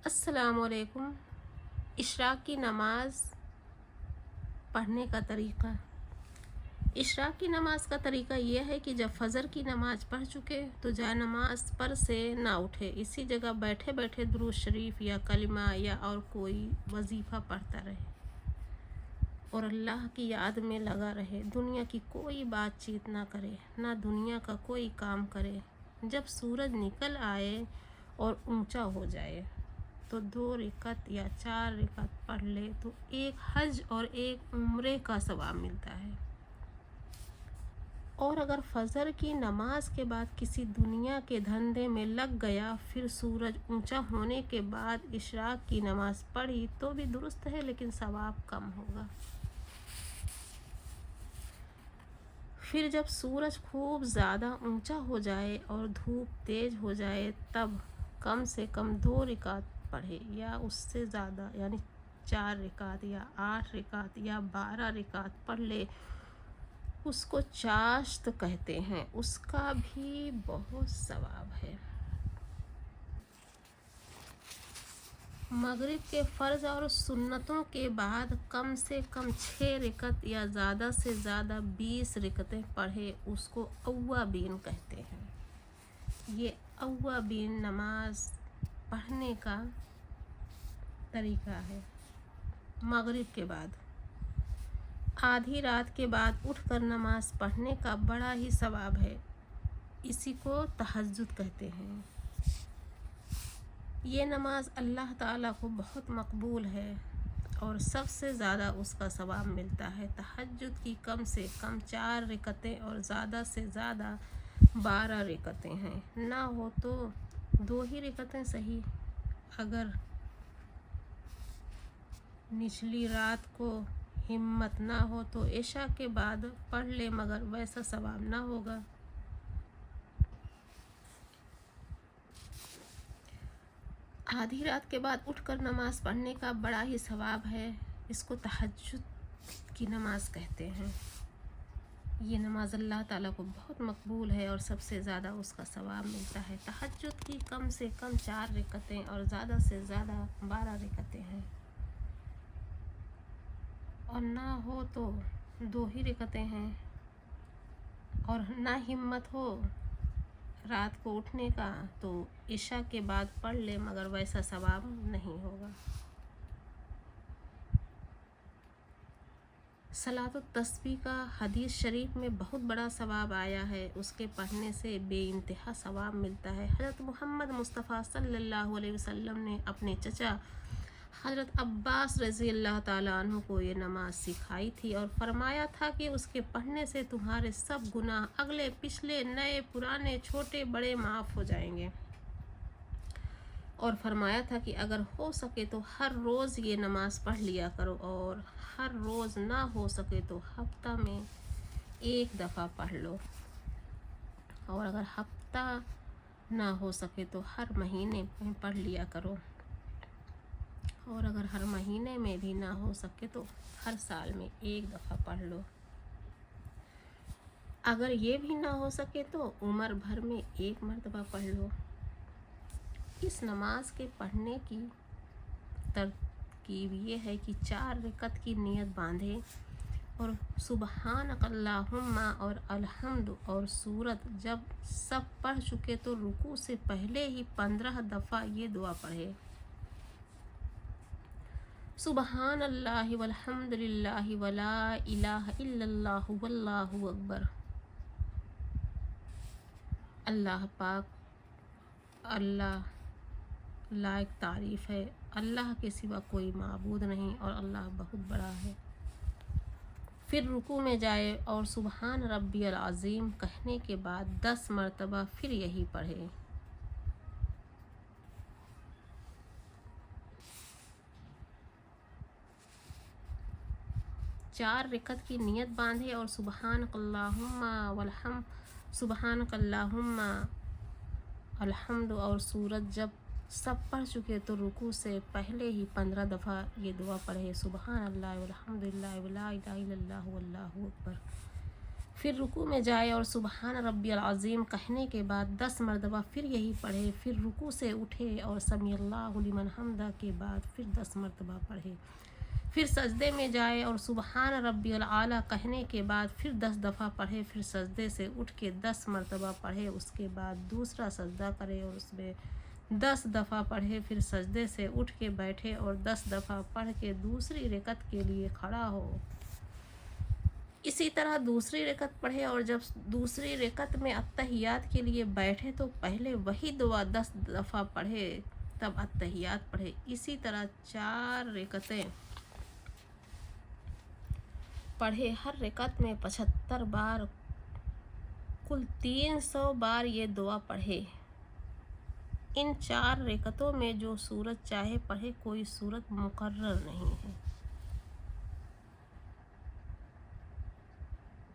السلام علیکم۔ اشراق کی نماز پڑھنے کا طریقہ۔ اشراق کی نماز کا طریقہ یہ ہے کہ جب فجر کی نماز پڑھ چکے تو جائے نماز پر سے نہ اٹھے، اسی جگہ بیٹھے بیٹھے درود شریف یا کلمہ یا اور کوئی وظیفہ پڑھتا رہے اور اللہ کی یاد میں لگا رہے۔ دنیا کی کوئی بات چیت نہ کرے، نہ دنیا کا کوئی کام کرے۔ جب سورج نکل آئے اور اونچا ہو جائے تو 2 رکعت یا 4 رکعت پڑھ لے تو ایک حج اور ایک عمرے کا ثواب ملتا ہے۔ اور اگر فجر کی نماز کے بعد کسی دنیا کے دھندے میں لگ گیا، پھر سورج اونچا ہونے کے بعد اشراق کی نماز پڑھی تو بھی درست ہے، لیکن ثواب کم ہوگا۔ پھر جب سورج خوب زیادہ اونچا ہو جائے اور دھوپ تیز ہو جائے تب کم سے کم 2 رکعت پڑھے یا اس سے زیادہ، یعنی 4 رکعت یا 8 رکعت یا 12 رکعت پڑھ لے۔ اس کو چاشت کہتے ہیں، اس کا بھی بہت ثواب ہے۔ مغرب کے فرض اور سنتوں کے بعد کم سے کم 6 رکعت یا زیادہ سے زیادہ 20 رکعتیں پڑھے، اس کو اوابین کہتے ہیں۔ یہ اوابین نماز پڑھنے کا طریقہ ہے۔ مغرب کے بعد آدھی رات کے بعد اٹھ کر نماز پڑھنے کا بڑا ہی ثواب ہے، اسی کو تہجد کہتے ہیں۔ یہ نماز اللہ تعالیٰ کو بہت مقبول ہے اور سب سے زیادہ اس کا ثواب ملتا ہے۔ تہجد کی کم سے کم 4 رکعتیں اور زیادہ سے زیادہ 12 رکعتیں ہیں، نہ ہو تو 2 ہی رکعتیں صحیح۔ اگر نچلی رات کو ہمت نہ ہو تو عشاء کے بعد پڑھ لے، مگر ویسا ثواب نہ ہوگا۔ آدھی رات کے بعد اٹھ کر نماز پڑھنے کا بڑا ہی ثواب ہے، اس کو تہجد کی نماز کہتے ہیں۔ یہ نماز اللہ تعالیٰ کو بہت مقبول ہے اور سب سے زیادہ اس کا ثواب ملتا ہے۔ تہجد کی کم سے کم 4 رکعتیں اور زیادہ سے زیادہ 12 رکعتیں ہیں، اور نہ ہو تو 2 ہی رکعتیں ہیں۔ اور نہ ہمت ہو رات کو اٹھنے کا تو عشاء کے بعد پڑھ لے، مگر ویسا ثواب نہیں ہوگا۔ صلاۃ التسبیح کا حدیث شریف میں بہت بڑا ثواب آیا ہے، اس کے پڑھنے سے بے انتہا ثواب ملتا ہے۔ حضرت محمد مصطفیٰ صلی اللہ علیہ وسلم نے اپنے چچا حضرت عباس رضی اللہ تعالیٰ عنہ کو یہ نماز سکھائی تھی اور فرمایا تھا کہ اس کے پڑھنے سے تمہارے سب گناہ اگلے پچھلے نئے پرانے چھوٹے بڑے معاف ہو جائیں گے، اور فرمایا تھا کہ اگر ہو سکے تو ہر روز یہ نماز پڑھ لیا کرو، اور ہر روز نہ ہو سکے تو ہفتہ میں 1 دفعہ پڑھ لو، اور اگر ہفتہ نہ ہو سکے تو ہر مہینے میں پڑھ لیا کرو، اور اگر ہر مہینے میں بھی نہ ہو سکے تو ہر سال میں 1 دفعہ پڑھ لو۔ اگر یہ بھی نہ ہو سکے تو عمر بھر میں 1 مرتبہ پڑھ لو۔ اس نماز کے پڑھنے کی ترکیب یہ ہے کہ 4 رکعت کی نیت باندھے اور سبحانک اللہم اور الحمد اور سورت جب سب پڑھ چکے تو رکوع سے پہلے ہی 15 دفعہ یہ دعا پڑھے: سبحان اللہ والحمد للہ ولا الہ الا اللہ واللہ اکبر۔ اللہ پاک، اللہ لائق تعریف ہے، اللہ کے سوا کوئی معبود نہیں اور اللہ بہت بڑا ہے۔ پھر رکوع میں جائے اور سبحان ربی العظیم کہنے کے بعد 10 مرتبہ پھر یہی پڑھے۔ چار رکعت کی نیت باندھے اور سبحانک اللہم الحمد اور سورت جب سب پڑھ چکے تو رکوع سے پہلے ہی 15 دفعہ یہ دعا پڑھے: سبحان اللہ والحمد للہ ولا الہ الا اللہ واللہ اکبر۔ پھر رکوع میں جائے اور سبحان ربی العظیم کہنے کے بعد 10 مرتبہ پھر یہی پڑھے، پھر رکوع سے اٹھے اور سمیع اللہ لمن حمدہ کے بعد پھر 10 مرتبہ پڑھے، پھر سجدے میں جائے اور سبحان ربی العلیٰ کہنے کے بعد پھر 10 دفعہ پڑھے، پھر سجدے سے اٹھ کے 10 مرتبہ پڑھے، اس کے بعد دوسرا سجدہ کرے اور اس میں 10 دفعہ پڑھے، پھر سجدے سے اٹھ کے بیٹھے اور 10 دفعہ پڑھ کے دوسری رکعت کے لیے کھڑا ہو۔ اسی طرح دوسری رکعت پڑھے اور جب دوسری رکعت میں اتحیات کے لیے بیٹھے تو پہلے وہی دعا 10 دفعہ پڑھے، تب اتحیات پڑھے۔ اسی طرح 4 رکعتیں پڑھے، ہر رکعت میں 75 بار، کل 300 بار یہ دعا پڑھے۔ ان 4 رکعتوں میں جو سورت چاہے پڑھے، کوئی سورت مقرر نہیں ہے۔